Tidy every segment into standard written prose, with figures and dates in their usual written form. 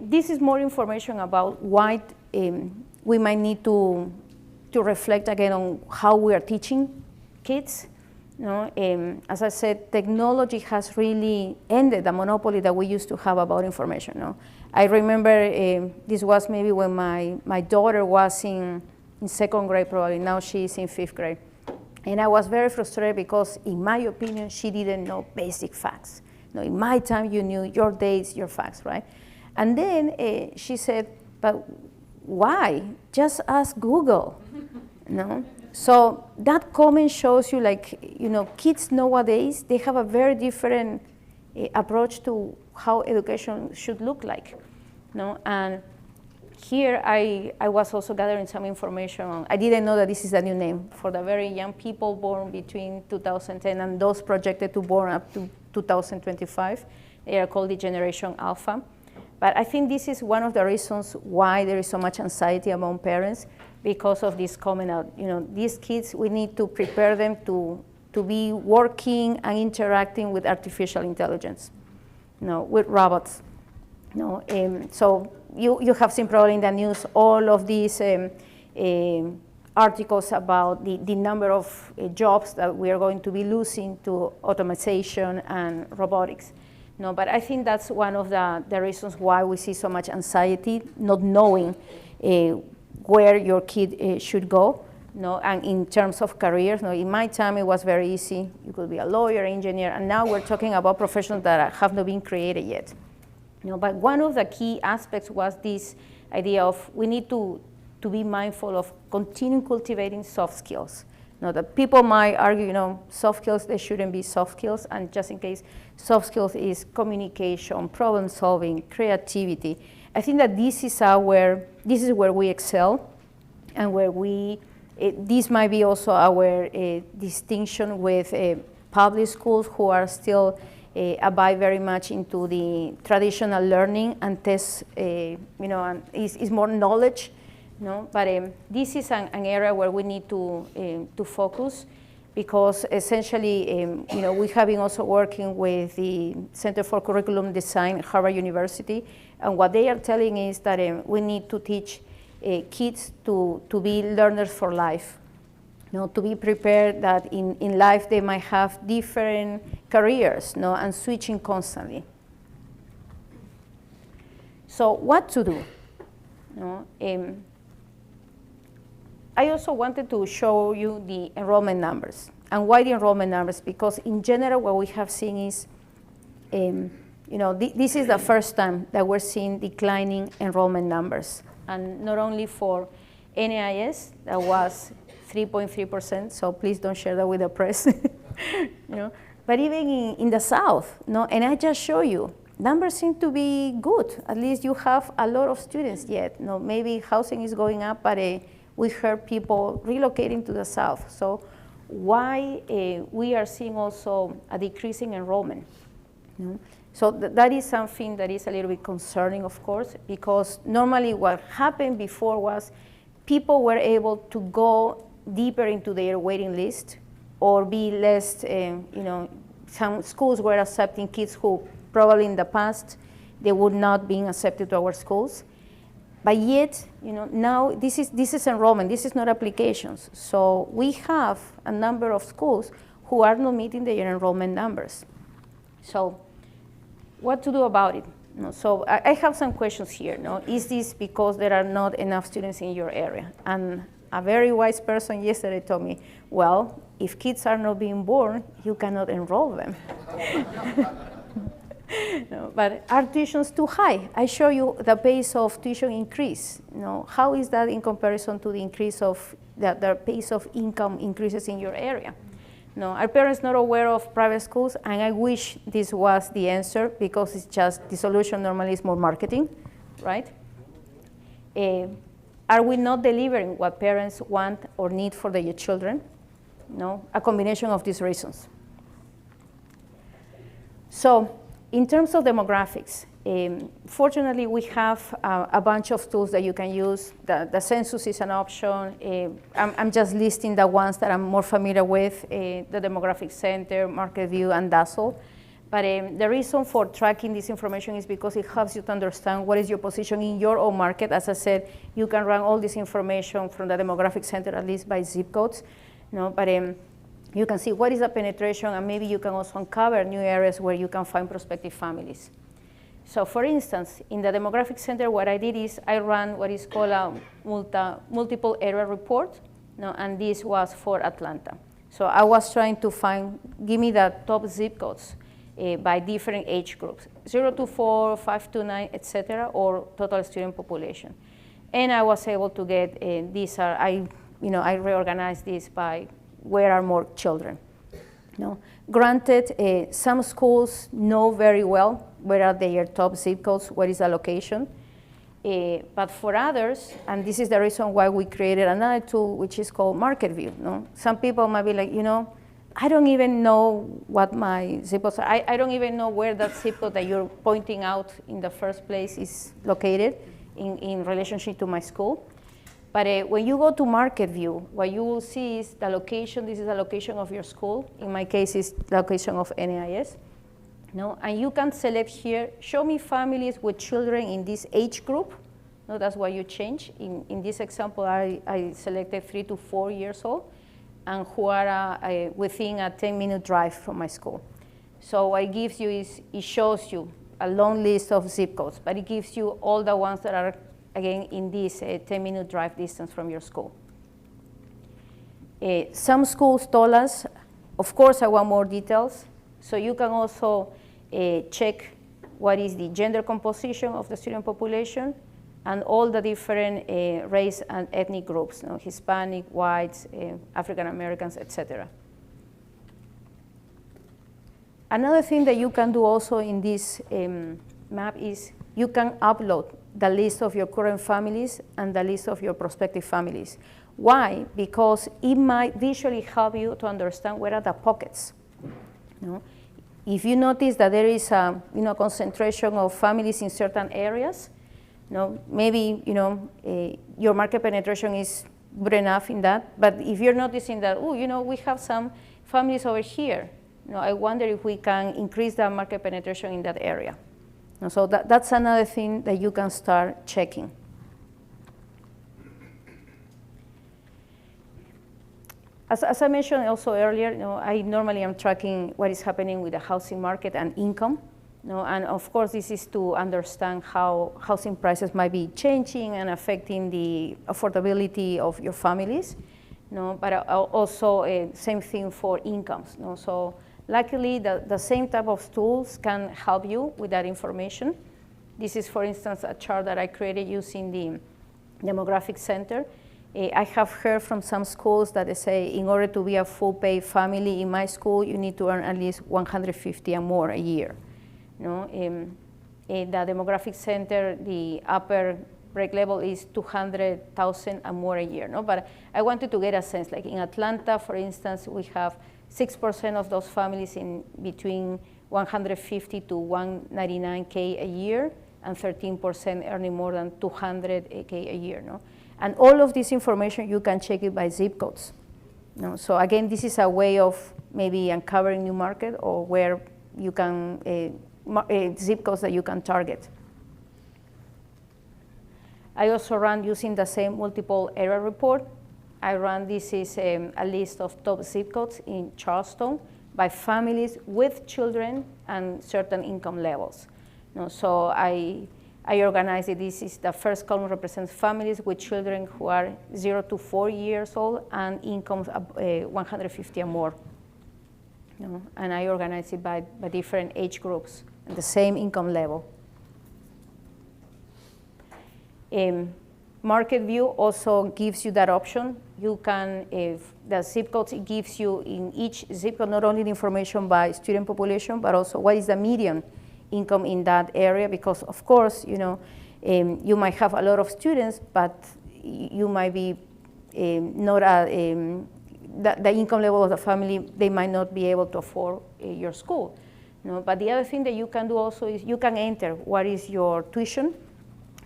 This is more information about why we might need to reflect again on how we are teaching kids. As I said, technology has really ended the monopoly that we used to have about information. I remember this was maybe when my daughter was in second grade probably, now she's in fifth grade. And I was very frustrated because, in my opinion, she didn't know basic facts. In my time, you knew your dates, your facts, right? And then she said, but why? Just ask Google. So that comment shows you, kids nowadays, they have a very different approach to how education should look like. And here I was also gathering some information on, I didn't know that this is a new name for the very young people born between 2010 and those projected to born up to 2025. They are called the Generation Alpha. But I think this is one of the reasons why there is so much anxiety among parents, because of this comment out. These kids, we need to prepare them to be working and interacting with artificial intelligence, with robots. So you have seen probably in the news all of these articles about the number of jobs that we are going to be losing to automation and robotics. But I think that's one of the reasons why we see so much anxiety, not knowing where your kid should go. And in terms of careers, in my time it was very easy. You could be a lawyer, engineer, and now we're talking about professions that have not been created yet. But one of the key aspects was this idea of we need to be mindful of continuing cultivating soft skills. That people might argue, soft skills, they shouldn't be soft skills, and just in case, soft skills is communication, problem solving, creativity. I think that this is where we excel, and where this might be also our distinction with public schools, who are still abide very much into the traditional learning and test, and is more knowledge. But this is an area where we need to focus, because essentially, we have been also working with the Center for Curriculum Design at Harvard University, and what they are telling is that we need to teach kids to be learners for life, to be prepared that in life they might have different careers, and switching constantly. So what to do? I also wanted to show you the enrollment numbers. And why the enrollment numbers? Because in general, what we have seen is, this is the first time that we're seeing declining enrollment numbers. And not only for NAIS, that was 3.3%, so please don't share that with the press. But even in the South, and I just show you, numbers seem to be good. At least you have a lot of students yet. Maybe housing is going up, but we heard people relocating to the South. So why we are seeing also a decrease in enrollment? So that is something that is a little bit concerning, of course, because normally what happened before was people were able to go deeper into their waiting list, or be less, some schools were accepting kids who probably in the past they would not be accepted to our schools. But yet, now this is enrollment, this is not applications. So we have a number of schools who are not meeting their enrollment numbers. So what to do about it? So I have some questions here. Is this because there are not enough students in your area? And a very wise person yesterday told me, well, if kids are not being born, you cannot enroll them. But are tuitions too high? I show you the pace of tuition increase. How is that in comparison to the increase of the pace of income increases in your area? Are parents not aware of private schools? And I wish this was the answer, because it's just the solution normally is more marketing, right? Are we not delivering what parents want or need for their children? A combination of these reasons. So, in terms of demographics, fortunately we have a bunch of tools that you can use. The census is an option. I'm just listing the ones that I'm more familiar with, the Demographic Center, MarketView, and Dazzle. But the reason for tracking this information is because it helps you to understand what is your position in your own market. As I said, you can run all this information from the demographic center, at least by zip codes. But you can see what is the penetration, and maybe you can also uncover new areas where you can find prospective families. So for instance, in the demographic center, what I did is I ran what is called a multiple area report, and this was for Atlanta. So I was trying to give me the top zip codes by different age groups, 0 to 4, 5 to 9, etc., or total student population. And I was able to get I reorganized this by where are more children. Granted, some schools know very well where are their top zip codes, what is the location. But for others, and this is the reason why we created another tool, which is called Market View. Some people might be like, I don't even know what my zip codes are. I don't even know where that zip code that you're pointing out in the first place is located in relationship to my school. But when you go to Market View, what you will see is the location. This is the location of your school. In my case, it's the location of NAIS. And you can select here, show me families with children in this age group. That's what you change. In this example, I selected 3 to 4 years old, and who are within a 10-minute drive from my school. So what it gives you is, it shows you a long list of zip codes, but it gives you all the ones that are, again, in this 10-minute drive distance from your school. Some schools told us, of course, I want more details. So you can also check what is the gender composition of the student population and all the different race and ethnic groups, Hispanic, whites, African Americans, etc. Another thing that you can do also in this map is you can upload the list of your current families and the list of your prospective families. Why? Because it might visually help you to understand where are the pockets. If you notice that there is a concentration of families in certain areas, maybe your market penetration is good enough in that. But if you're noticing that, we have some families over here, I wonder if we can increase the market penetration in that area. So that's another thing that you can start checking. As I mentioned also earlier, I normally am tracking what is happening with the housing market and income. And of course, this is to understand how housing prices might be changing and affecting the affordability of your families. But also same thing for incomes. So luckily, the same type of tools can help you with that information. This is, for instance, a chart that I created using the demographic center. I have heard from some schools that they say, in order to be a full-pay family in my school, you need to earn at least $150 and more a year. In the demographic center, the upper break level is $200,000 and more a year. But I wanted to get a sense, like in Atlanta, for instance, we have 6% of those families in between $150 to $199K a year, and 13% earning more than $200K a year. And all of this information, you can check it by zip codes. So again, this is a way of maybe uncovering new market or where you can, zip codes that you can target. I also run using the same multiple area report. This is a list of top zip codes in Charleston by families with children and certain income levels. So I organized it. This is the first column represents families with children who are 0 to 4 years old and incomes 150 or more. And I organize it by different age groups and the same income level. Market View also gives you that option. You can, if the zip codes, it gives you in each zip code not only the information by student population, but also what is the median income in that area, because of course, you might have a lot of students, but you might be not the income level of the family, they might not be able to afford your school. But the other thing that you can do also is you can enter what is your tuition,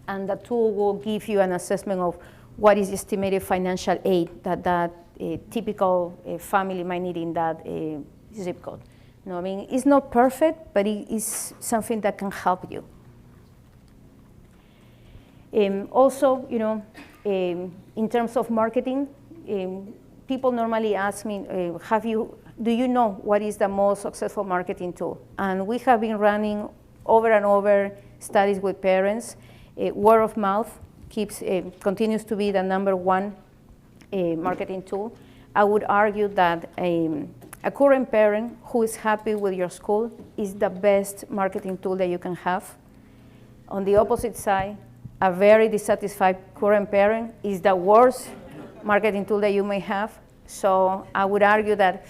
and the tool will give you an assessment of what is estimated financial aid that typical family might need in that zip code. No, I mean, it's not perfect, but it is something that can help you. Also, in terms of marketing, people normally ask me, do you know what is the most successful marketing tool? And we have been running over and over studies with parents. Word of mouth continues to be the #1 marketing tool. I would argue that a current parent who is happy with your school is the best marketing tool that you can have. On the opposite side, a very dissatisfied current parent is the worst marketing tool that you may have. So I would argue that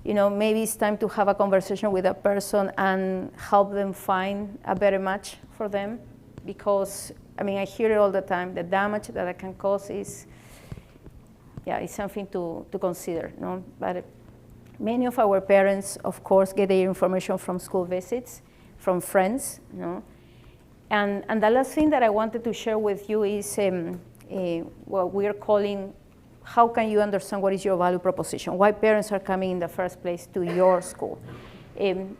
maybe it's time to have a conversation with a person and help them find a better match for them. Because, I hear it all the time, the damage that it can cause is something to consider. No? But many of our parents, of course, get their information from school visits, from friends. And the last thing that I wanted to share with you is what we're calling, how can you understand what is your value proposition? Why parents are coming in the first place to your school?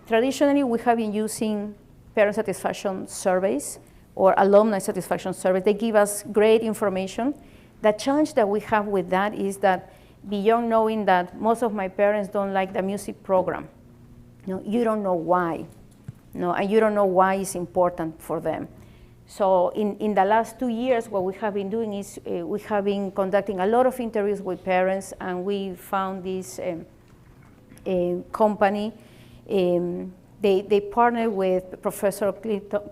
Traditionally, we have been using parent satisfaction surveys or alumni satisfaction surveys. They give us great information. The challenge that we have with that is that beyond knowing that most of my parents don't like the music program, you don't know why. And you don't know why it's important for them. So in the last 2 years, what we have been doing is we have been conducting a lot of interviews with parents, and we found this company. They partnered with Professor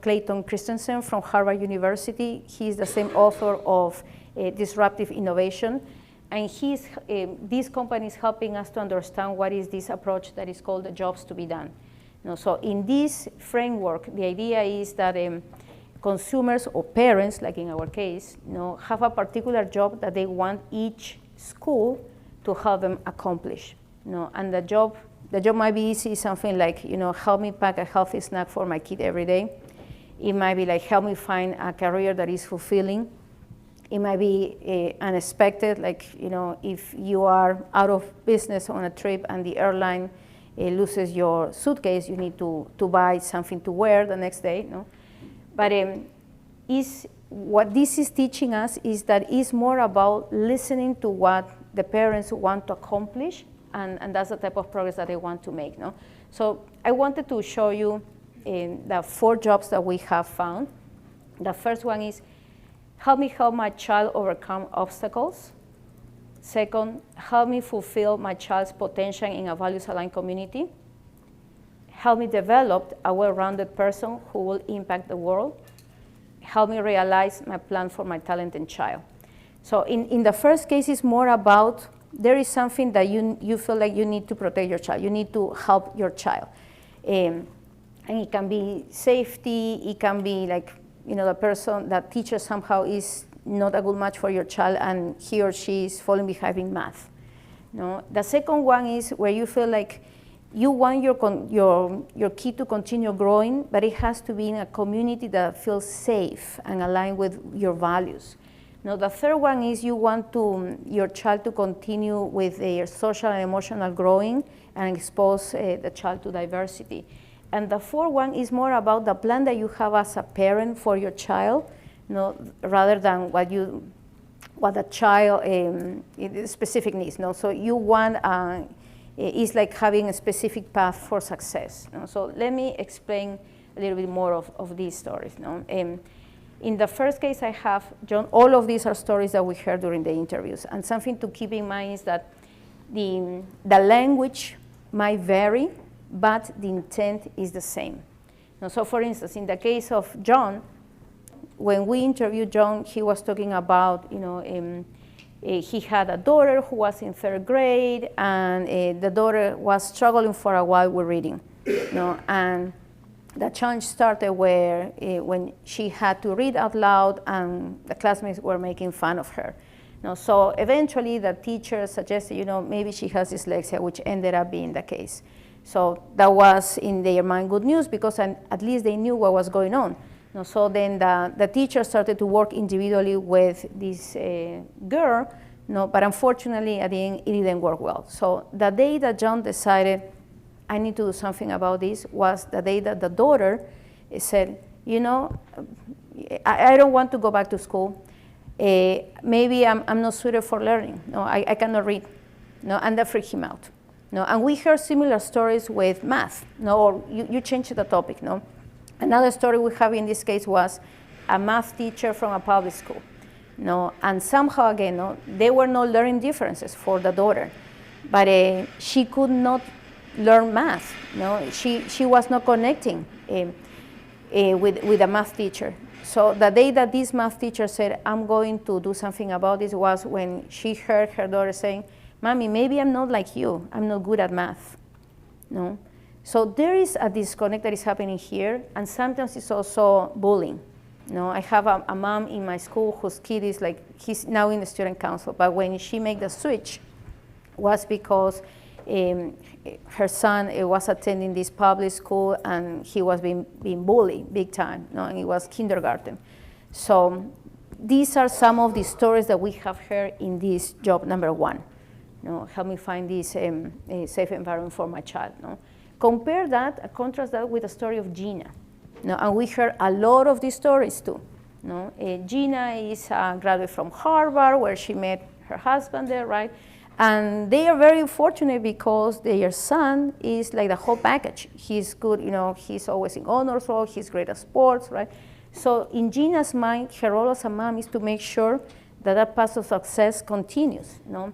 Clayton Christensen from Harvard University. He's the same author of Disruptive Innovation. And this company is helping us to understand what is this approach that is called the jobs to be done. So in this framework, the idea is that consumers or parents, like in our case, have a particular job that they want each school to help them accomplish. And the job might be easy, something like help me pack a healthy snack for my kid every day. It might be like help me find a career that is fulfilling. It might be unexpected, like if you are out of business on a trip and the airline loses your suitcase, you need to buy something to wear the next day. But what this is teaching us is that it's more about listening to what the parents want to accomplish, and that's the type of progress that they want to make. So I wanted to show you the 4 jobs that we have found. The first one is, help me help my child overcome obstacles. Second, help me fulfill my child's potential in a values-aligned community. Help me develop a well-rounded person who will impact the world. Help me realize my plan for my talented child. So in the first case, it's more about there is something that you feel like you need to protect your child. You need to help your child. And it can be safety. It can be like, the person, that teacher somehow is not a good match for your child and he or she is falling behind in math. The second one is where you feel like you want your kid to continue growing, but it has to be in a community that feels safe and aligned with your values. The third one is you want your child to continue with their social and emotional growing and expose the child to diversity. And the fourth one is more about the plan that you have as a parent for your child, rather than what the child specific needs. So you want it's like having a specific path for success. So let me explain a little bit more of these stories. In the first case I have, John, all of these are stories that we heard during the interviews. And something to keep in mind is that the language might vary, but the intent is the same. So for instance, in the case of John, when we interviewed John, he was talking about, he had a daughter who was in 3rd grade, and the daughter was struggling for a while with reading. And the challenge started where when she had to read out loud and the classmates were making fun of her. So eventually the teacher suggested, maybe she has dyslexia, which ended up being the case. So that was in their mind good news, because at least they knew what was going on. So then the teacher started to work individually with this girl, but unfortunately at the end it didn't work well. So the day that John decided, I need to do something about this, was the day that the daughter said, you know, I don't want to go back to school. Maybe I'm not suited for learning. No, I cannot read. No, and that freaked him out. No, and we heard similar stories with math. No, or you changed the topic. No, another story we have in this case was a math teacher from a public school. No, and somehow again, no, there were no learning differences for the daughter, but she could not learn math. No, she was not connecting with a math teacher. So the day that this math teacher said, I'm going to do something about this, was when she heard her daughter saying, Mommy, maybe I'm not like you. I'm not good at math. No? So there is a disconnect that is happening here, and sometimes it's also bullying. No, I have a mom in my school whose kid is like, he's now in the student council, but when she made the switch was because her son was attending this public school and he was being bullied big time, no? And it was kindergarten. So these are some of the stories that we have heard in this job number 1. No, help me find this a safe environment for my child. No? Compare that, contrast that with the story of Gina. No, and we heard a lot of these stories too. No? Gina is a graduate from Harvard, where she met her husband there, right? And they are very fortunate because their son is like the whole package. He's good, you know, he's always in honors roll, he's great at sports, right? So in Gina's mind, her role as a mom is to make sure that that path of success continues, you know?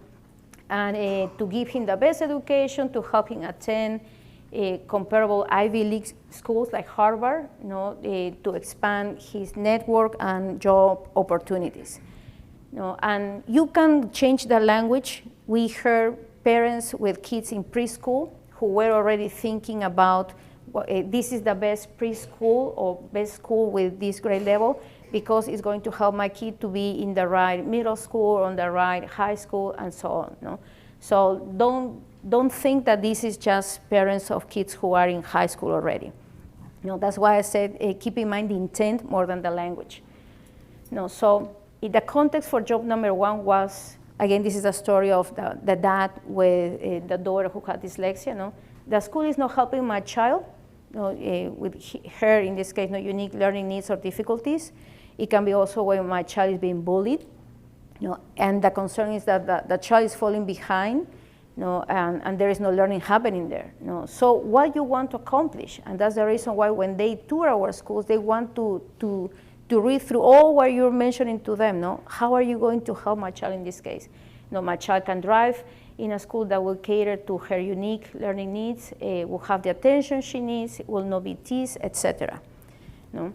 And to give him the best education, to help him attend comparable Ivy League schools like Harvard, you know, to expand his network and job opportunities. You know, and you can change the language. We heard parents with kids in preschool who were already thinking about this is the best preschool or best school with this grade level, because it's going to help my kid to be in the right middle school, on the right high school, and so on. No? So don't think that this is just parents of kids who are in high school already. No, that's why I said keep in mind the intent more than the language. No, so in the context for job number 1 was, again, this is a story of the dad with the daughter who had dyslexia. No? The school is not helping my child, no, with her, in this case, no unique learning needs or difficulties. It can be also when my child is being bullied, you know, and the concern is that the child is falling behind, you know, and there is no learning happening there. You know. So what you want to accomplish, and that's the reason why when they tour our schools, they want to read through all what you're mentioning to them. No? How are you going to help my child in this case? You know, my child can drive in a school that will cater to her unique learning needs, will have the attention she needs, will not be teased, etc. No?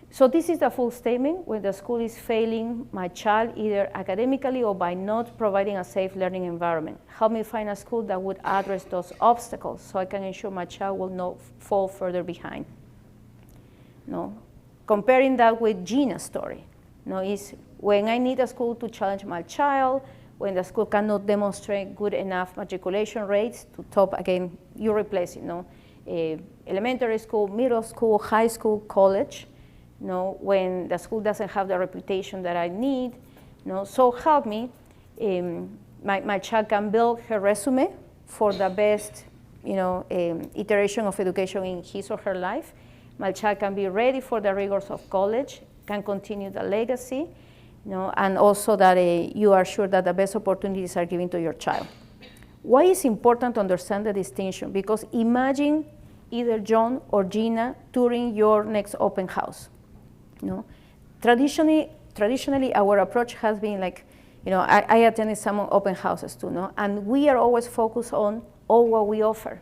So this is the full statement. When the school is failing my child either academically or by not providing a safe learning environment, help me find a school that would address those obstacles so I can ensure my child will not fall further behind. No? Comparing that with Gina's story, no, is when I need a school to challenge my child, when the school cannot demonstrate good enough matriculation rates to top, again, you replace it, no? Elementary school, middle school, high school, college, no? When the school doesn't have the reputation that I need, no? So help me, my child can build her resume for the best, you know, iteration of education in his or her life. My child can be ready for the rigors of college, can continue the legacy, you know, and also that you are sure that the best opportunities are given to your child. Why is important to understand the distinction? Because imagine either John or Gina touring your next open house. You know? Traditionally, our approach has been like, you know, I attended some open houses too, no? And we are always focused on all what we offer.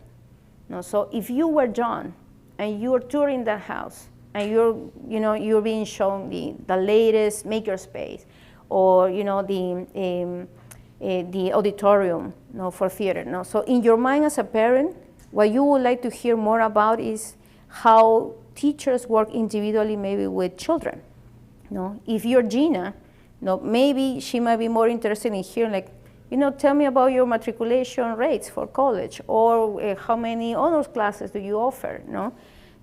You know? So if you were John and you're touring that house, and you're being shown the latest makerspace, or you know the auditorium, you know, for theater. No? So in your mind as a parent, what you would like to hear more about is how teachers work individually, maybe with children. You know? If you're Gina, you know, maybe she might be more interested in hearing, like, you know, tell me about your matriculation rates for college, or how many honors classes do you offer? You know?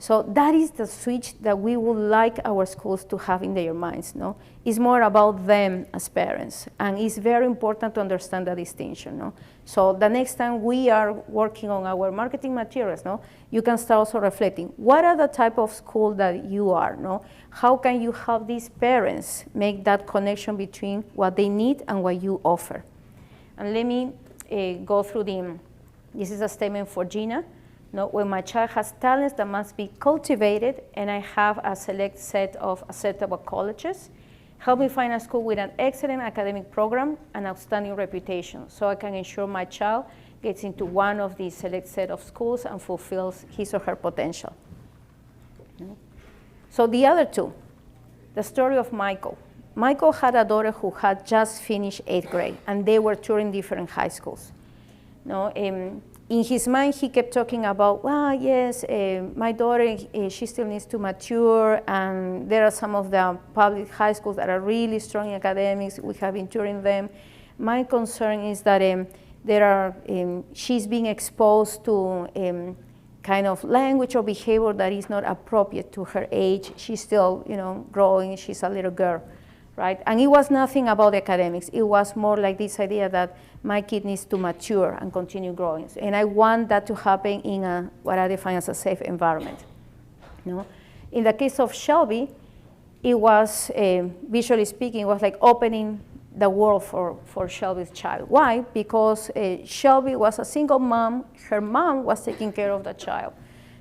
So that is the switch that we would like our schools to have in their minds. No? It's more about them as parents, and it's very important to understand the distinction. No? So the next time we are working on our marketing materials, no, you can start also reflecting, what are the type of school that you are? No? How can you help these parents make that connection between what they need and what you offer? And let me go through this is a statement for Gina. No, when my child has talents that must be cultivated and I have a select set of acceptable colleges, help me find a school with an excellent academic program and outstanding reputation so I can ensure my child gets into one of these select set of schools and fulfills his or her potential. So the other two, the story of Michael. Michael had a daughter who had just finished 8th grade, and they were touring different high schools. No, in his mind, he kept talking about, well, yes, my daughter, she still needs to mature, and there are some of the public high schools that are really strong in academics. We have been touring them. My concern is that she's being exposed to kind of language or behavior that is not appropriate to her age. She's still, growing. She's a little girl, right? And it was nothing about academics. It was more like this idea that my kid needs to mature and continue growing. And I want that to happen in what I define as a safe environment. In the case of Shelby, it was, visually speaking, it was like opening the world for Shelby's child. Why? Because Shelby was a single mom. Her mom was taking care of the child.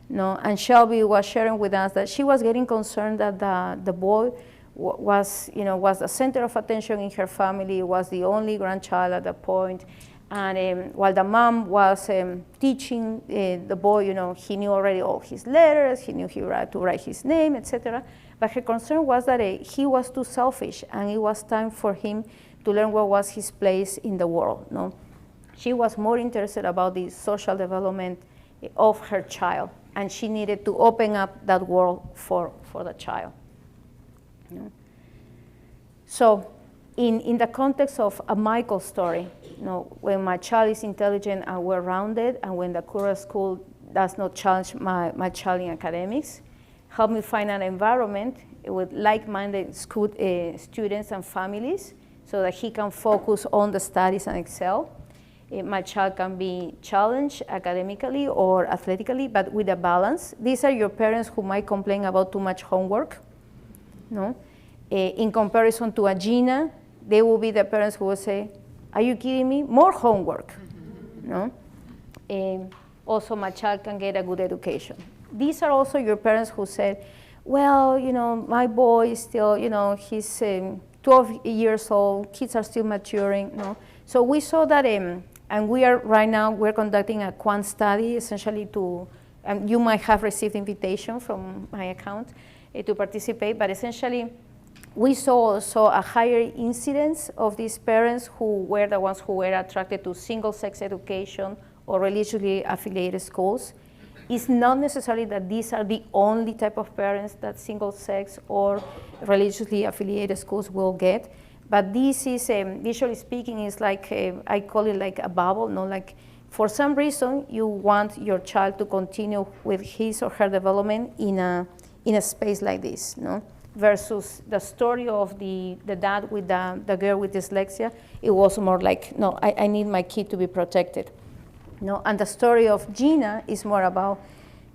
And Shelby was sharing with us that she was getting concerned that the boy was the center of attention in her family, was the only grandchild at that point. And while the mom was teaching the boy, he knew already all his letters, he knew he had to write his name, etc. But her concern was that he was too selfish, and it was time for him to learn what was his place in the world. No? She was more interested about the social development of her child, and she needed to open up that world for the child. So in the context of a Michael story, when my child is intelligent and well-rounded, and when the current school does not challenge my child in academics, help me find an environment with like-minded students and families so that he can focus on the studies and excel. My child can be challenged academically or athletically, but with a balance. These are your parents who might complain about too much homework. In comparison to a Gina, they will be the parents who will say, are you kidding me? More homework. Also, my child can get a good education. These are also your parents who said, well, my boy is still, he's 12 years old, kids are still maturing. So we saw that, and we're conducting a quant study, essentially you might have received invitation from my account to participate, but essentially, we saw also a higher incidence of these parents who were the ones who were attracted to single-sex education or religiously affiliated schools. It's not necessarily that these are the only type of parents that single-sex or religiously affiliated schools will get, but this is, visually speaking, is like, I call it like a bubble, like for some reason you want your child to continue with his or her development in a space like this, versus the story of the dad with the girl with dyslexia. It was more like, no, I need my kid to be protected. And the story of Gina is more about,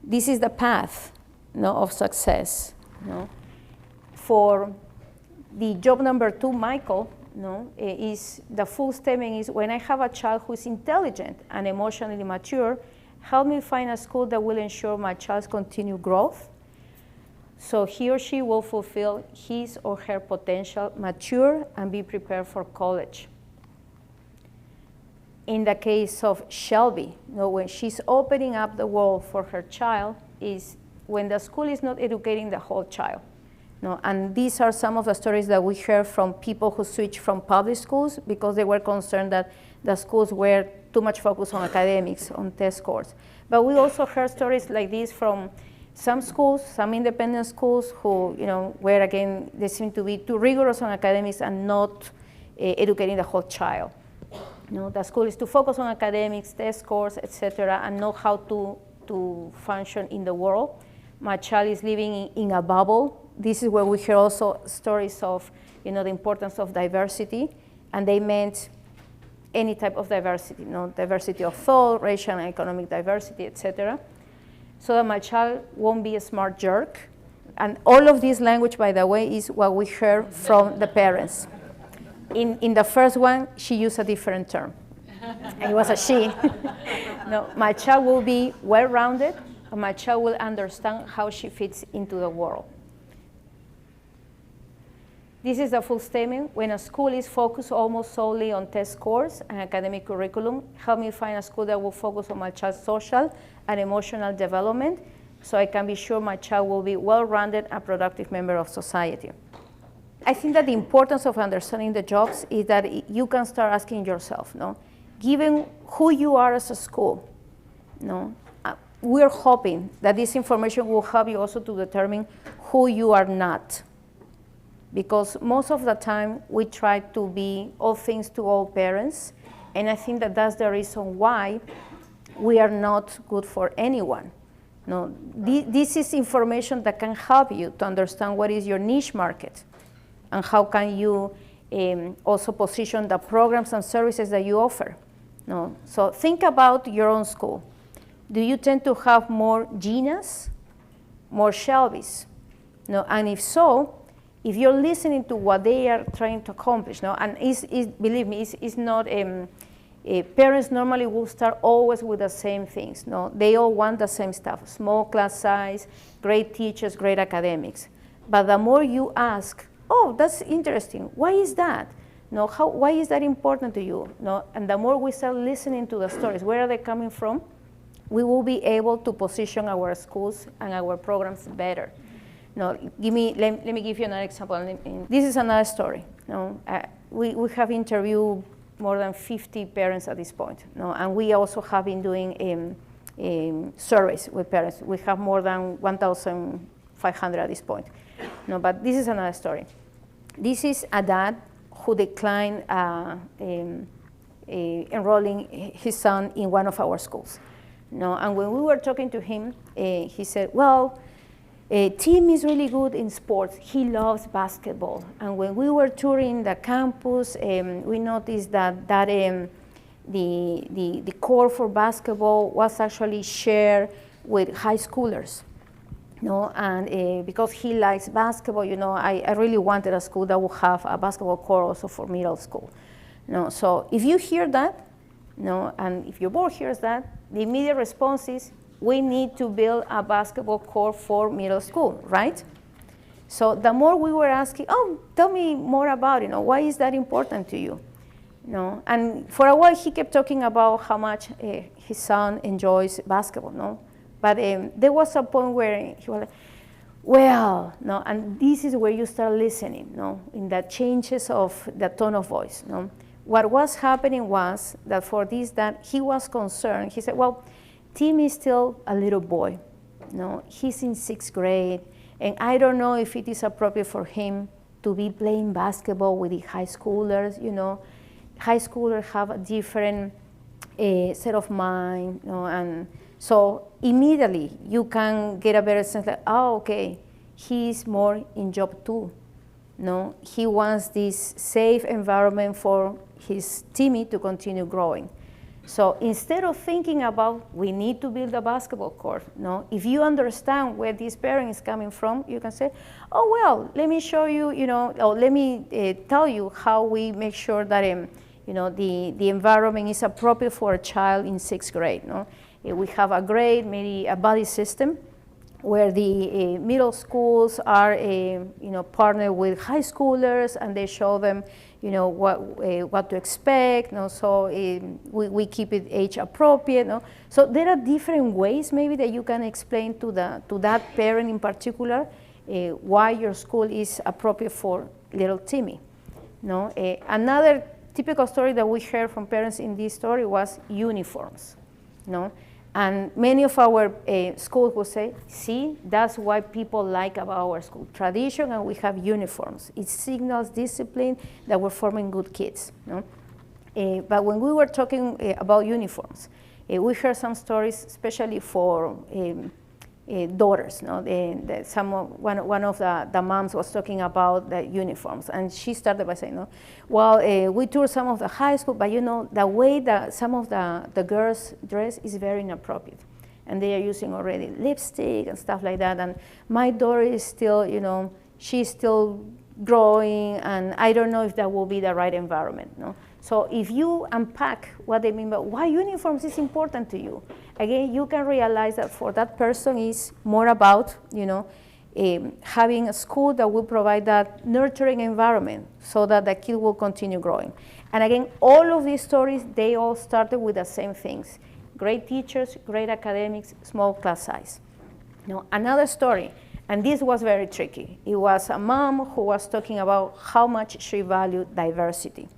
this is the path of success. For the job number 2, Michael, is the full statement is, when I have a child who is intelligent and emotionally mature, help me find a school that will ensure my child's continued growth, so he or she will fulfill his or her potential, mature, and be prepared for college. In the case of Shelby, when she's opening up the world for her child, is when the school is not educating the whole child. And these are some of the stories that we heard from people who switched from public schools because they were concerned that the schools were too much focused on academics, on test scores. But we also heard stories like this from some schools, some independent schools who, where again, they seem to be too rigorous on academics and not educating the whole child. The school is to focus on academics, test scores, etc., and know how to function in the world. my child is living in a bubble. This is where we hear also stories of, the importance of diversity, and they meant any type of diversity, diversity of thought, racial and economic diversity, etc. So that my child won't be a smart jerk. And all of this language, by the way, is what we heard from the parents. In the first one, she used a different term. And it was a she. No, my child will be well-rounded, and my child will understand how she fits into the world. This is the full statement. When a school is focused almost solely on test scores and academic curriculum, help me find a school that will focus on my child's social and emotional development, so I can be sure my child will be well-rounded and productive member of society. I think that the importance of understanding the jobs is that you can start asking yourself, given who you are as a school, we're hoping that this information will help you also to determine who you are not. Because most of the time, we try to be all things to all parents, and I think that that's the reason why we are not good for anyone. This is information that can help you to understand what is your niche market, and how can you also position the programs and services that you offer. So think about your own school. Do you tend to have more Ginas, more Shelbys? And if so, if you're listening to what they are trying to accomplish, and believe me, it's not, parents normally will start always with the same things. They all want the same stuff: small class size, great teachers, great academics. But the more you ask, oh, that's interesting, why is that? Why is that important to you? And the more we start listening to the stories, where are they coming from, we will be able to position our schools and our programs better. Let me give you another example. This is another story. We have interviewed more than 50 parents at this point. And we also have been doing surveys with parents. We have more than 1,500 at this point. But this is another story. This is a dad who declined enrolling his son in one of our schools. And when we were talking to him, he said, well, Tim is really good in sports. He loves basketball. And when we were touring the campus, we noticed that the core for basketball was actually shared with high schoolers. And because he likes basketball, I really wanted a school that would have a basketball core also for middle school. So if you hear that, and if your board hears that, the immediate response is, we need to build a basketball core for middle school, right? So the more we were asking, oh, tell me more about it, why is that important to you? And for a while he kept talking about how much his son enjoys basketball, But there was a point where he was like, well, and this is where you start listening, in the changes of the tone of voice, What was happening was that for this, that he was concerned. He said, well, Tim is still a little boy. He's in 6th grade, and I don't know if it is appropriate for him to be playing basketball with the high schoolers. High schoolers have a different set of mind, and so immediately you can get a better sense like, oh, okay, he's more in job 2. He wants this safe environment for his Timmy to continue growing. So instead of thinking about, we need to build a basketball court, if you understand where this parent is coming from, you can say, oh, well, let me show you, or let me tell you how we make sure that, the environment is appropriate for a child in 6th grade. We have a grade, maybe a buddy system, where the middle schools are, partnered with high schoolers, and they show them, what to expect. So we keep it age appropriate. So there are different ways maybe that you can explain to that parent in particular why your school is appropriate for little Timmy. Another typical story that we heard from parents in this story was uniforms. And many of our schools will say, see, that's why people like about our school. Tradition, and we have uniforms. It signals discipline, that we're forming good kids. But when we were talking about uniforms, we heard some stories, especially for daughters. No? One of the moms was talking about the uniforms, and she started by saying, no, well, we toured some of the high school, but the way that some of the girls dress is very inappropriate. And they are using already lipstick and stuff like that. And my daughter is still, she's still growing, and I don't know if that will be the right environment. No? So if you unpack what they mean by why uniforms is important to you, again, you can realize that for that person is more about, having a school that will provide that nurturing environment so that the kid will continue growing. And again, all of these stories, they all started with the same things. Great teachers, great academics, small class size. Another story, and this was very tricky. It was a mom who was talking about how much she valued diversity.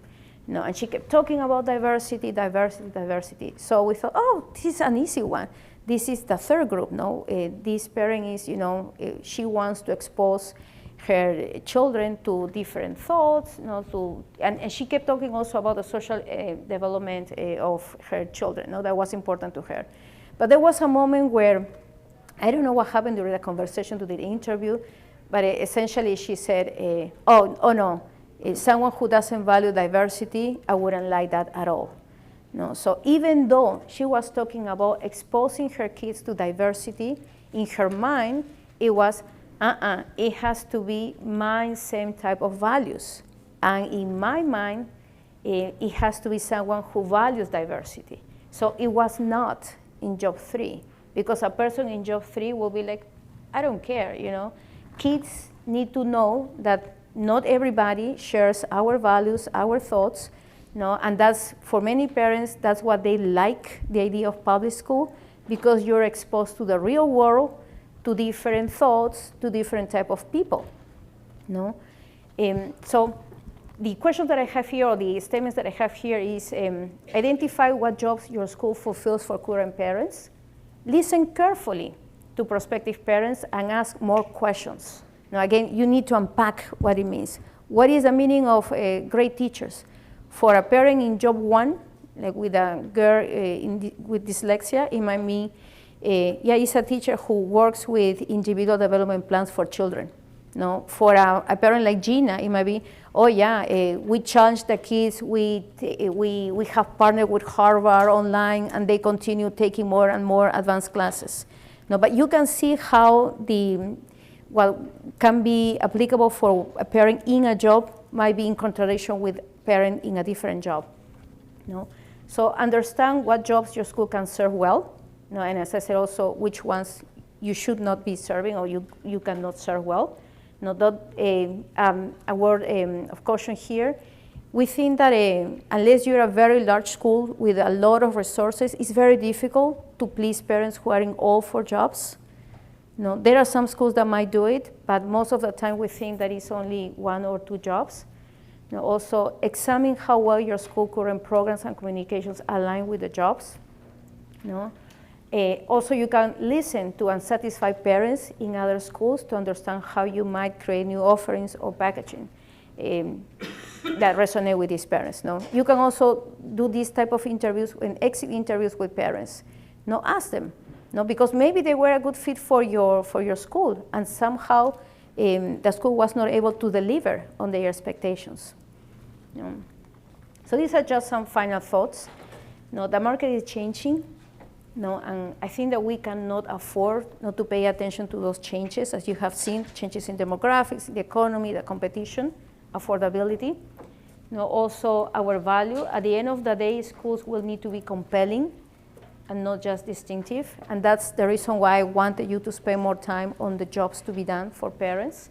And she kept talking about diversity, diversity, diversity. So we thought, oh, this is an easy one. This is the third group, this parent is, she wants to expose her children to different thoughts, and she kept talking also about the social development of her children. That was important to her. But there was a moment where, I don't know what happened during the conversation to the interview, but essentially she said, oh no, someone who doesn't value diversity, I wouldn't like that at all. So even though she was talking about exposing her kids to diversity, in her mind, it was, it has to be my same type of values. And in my mind, it has to be someone who values diversity. So it was not in job 3, because a person in job 3 will be like, I don't care, Kids need to know that not everybody shares our values, our thoughts, and that's, for many parents, that's what they like, the idea of public school, because you're exposed to the real world, to different thoughts, to different type of people. So the question that I have here, or the statements that I have here is, identify what jobs your school fulfills for current parents, listen carefully to prospective parents, and ask more questions. Now, again, you need to unpack what it means. What is the meaning of great teachers? For a parent in job 1, like with a girl with dyslexia, it might mean, it's a teacher who works with individual development plans for children. For a parent like Gina, it might be, we challenge the kids, we have partnered with Harvard online, and they continue taking more and more advanced classes. But you can see how what can be applicable for a parent in a job might be in contradiction with a parent in a different job. So understand what jobs your school can serve well, and as I said also, which ones you should not be serving or you cannot serve well. A word of caution here. We think that unless you're a very large school with a lot of resources, it's very difficult to please parents who are in all 4 jobs. There are some schools that might do it, but most of the time we think that it's only 1 or 2 jobs. Also, examine how well your school current programs and communications align with the jobs. Also, you can listen to unsatisfied parents in other schools to understand how you might create new offerings or packaging that resonate with these parents. You can also do these type of interviews and exit interviews with parents. Ask them. Because maybe they were a good fit for your school, and somehow the school was not able to deliver on their expectations. So these are just some final thoughts. The market is changing, and I think that we cannot afford not to pay attention to those changes, as you have seen, changes in demographics, the economy, the competition, affordability. Also our value. At the end of the day, schools will need to be compelling and not just distinctive. And that's the reason why I wanted you to spend more time on the jobs to be done for parents.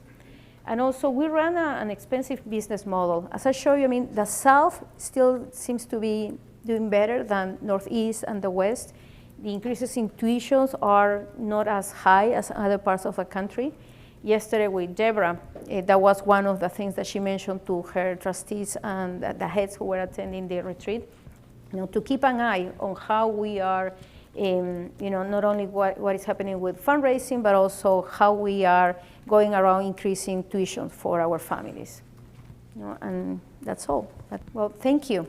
And also, we run an expensive business model. As I show you, the South still seems to be doing better than Northeast and the West. The increases in tuitions are not as high as other parts of the country. Yesterday with Deborah, that was one of the things that she mentioned to her trustees and the heads who were attending the retreat. To keep an eye on how we are, not only what is happening with fundraising, but also how we are going around increasing tuition for our families. And that's all. Well, thank you.